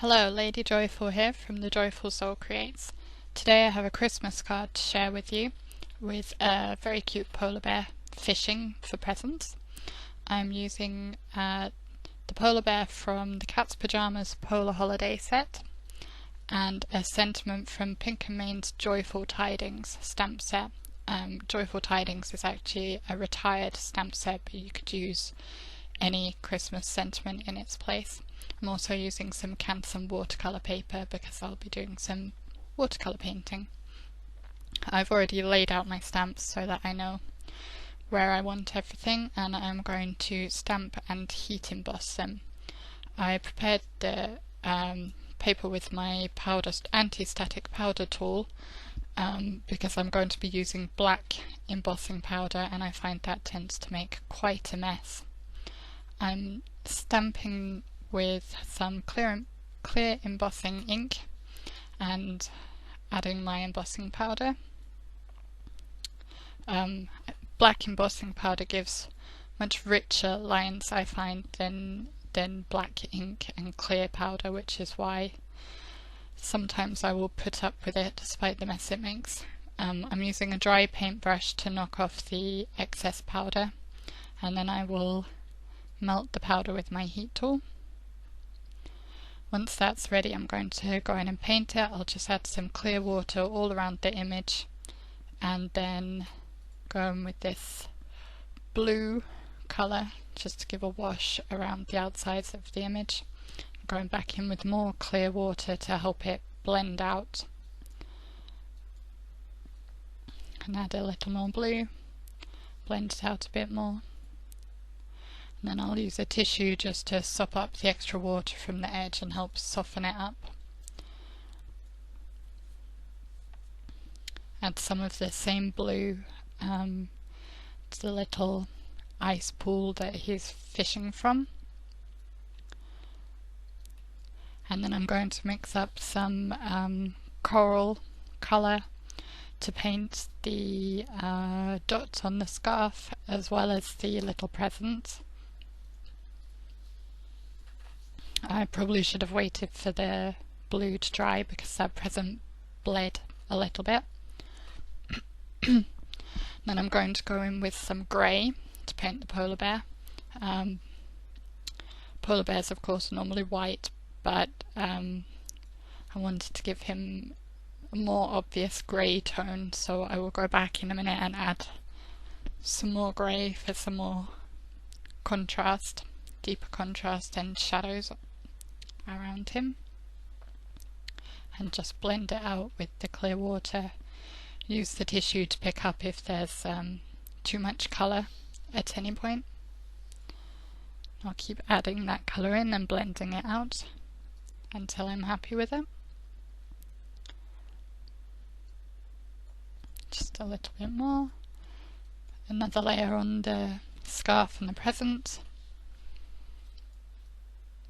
Hello, Lady Joyful here from the Joyful Soul Creates. Today I have a Christmas card to share with you with a very cute polar bear fishing for presents. I'm using the polar bear from the Cat's Pajamas Polar Holiday set and a sentiment from Pink and Main's Joyful Tidings stamp set. Joyful Tidings is actually a retired stamp set, but you could use any Christmas sentiment in its place. I'm also using some Canson watercolour paper because I'll be doing some watercolour painting. I've already laid out my stamps so that I know where I want everything, and I'm going to stamp and heat emboss them. I prepared the paper with my anti-static powder tool because I'm going to be using black embossing powder, and I find that tends to make quite a mess. I'm stamping with some clear embossing ink and adding my embossing powder. Black embossing powder gives much richer lines, I find, than black ink and clear powder, which is why sometimes I will put up with it despite the mess it makes. I'm using a dry paintbrush to knock off the excess powder, and then I will melt the powder with my heat tool. Once that's ready, I'm going to go in and paint it. I'll just add some clear water all around the image and then go in with this blue colour just to give a wash around the outsides of the image. I'm going back in with more clear water to help it blend out. And add a little more blue, blend it out a bit more. And then I'll use a tissue just to sop up the extra water from the edge and help soften it up. Add some of the same blue to the little ice pool that he's fishing from. And then I'm going to mix up some coral colour to paint the dots on the scarf as well as the little presents. I probably should have waited for the blue to dry because that present bled a little bit. Then I'm going to go in with some grey to paint the polar bear. Polar bears, of course, are normally white, but I wanted to give him a more obvious grey tone, so I will go back in a minute and add some more grey for some more contrast, deeper contrast and shadows around him, and just blend it out with the clear water. Use the tissue to pick up if there's too much colour at any point. I'll keep adding that colour in and blending it out until I'm happy with it. Just a little bit more. Another layer on the scarf and the present.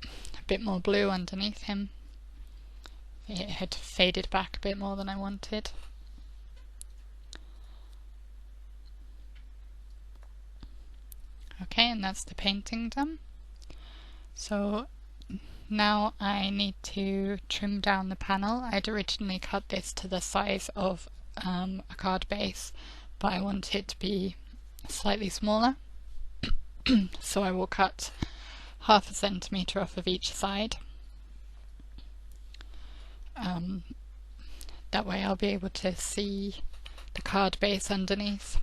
A bit more blue underneath him. It had faded back a bit more than I wanted. Okay, and that's the painting done. So now I need to trim down the panel. I'd originally cut this to the size of a card base, but I want it to be slightly smaller. So I will cut 1/2 centimetre off of each side. That way I'll be able to see the card base underneath.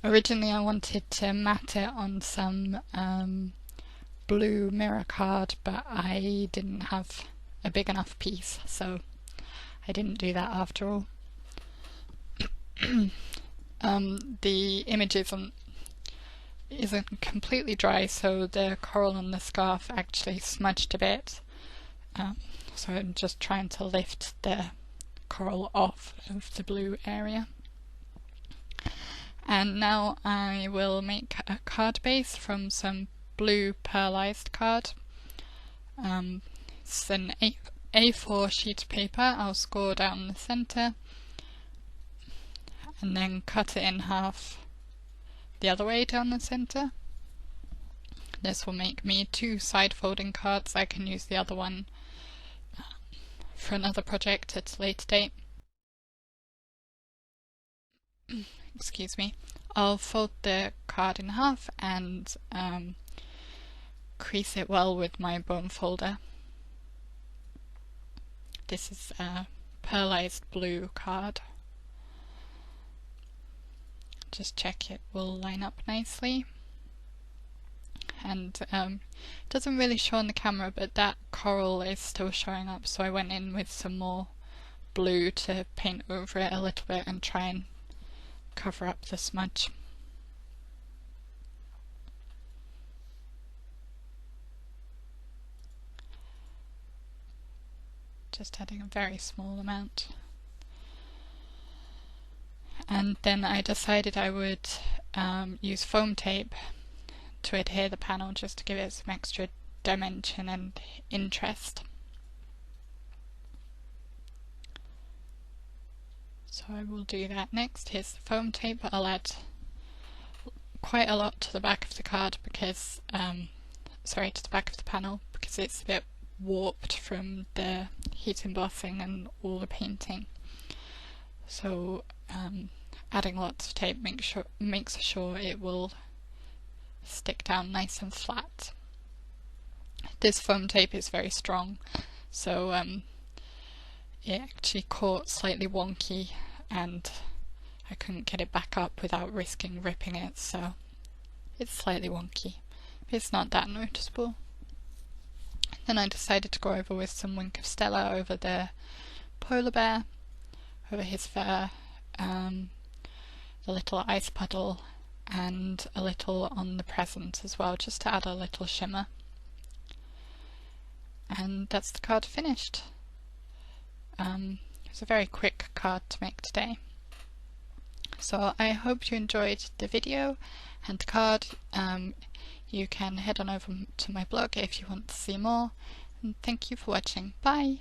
Originally I wanted to mat it on some blue mirror card, but I didn't have a big enough piece, so I didn't do that after all. The image isn't completely dry, so the coral on the scarf actually smudged a bit. So I'm just trying to lift the coral off of the blue area. And now I will make a card base from some blue pearlized card. It's an A4 sheet of paper. I'll score down the centre and then cut it in half the other way down the centre. This will make me 2 side folding cards. I can use the other one for another project at a later date. Excuse me. I'll fold the card in half and crease it well with my bone folder. This is a pearlized blue card. Just check it will line up nicely. And it doesn't really show on the camera, but that coral is still showing up, so I went in with some more blue to paint over it a little bit and try and cover up the smudge. Just adding a very small amount. And then I decided I would use foam tape to adhere the panel just to give it some extra dimension and interest. So I will do that next. Here's the foam tape. I'll add quite a lot to the back of the card because, to the back of the panel, because it's a bit warped from the heat embossing and all the painting. So adding lots of tape makes sure it will stick down nice and flat. This foam tape is very strong, so it actually caught slightly wonky and I couldn't get it back up without risking ripping it, so it's slightly wonky. But it's not that noticeable. Then I decided to go over with some Wink of Stella over the polar bear, over his fur, the little ice puddle, and a little on the present as well, just to add a little shimmer. And that's the card finished. It was a very quick card to make today. So I hope you enjoyed the video and the card. You can head on over to my blog if you want to see more. And thank you for watching. Bye!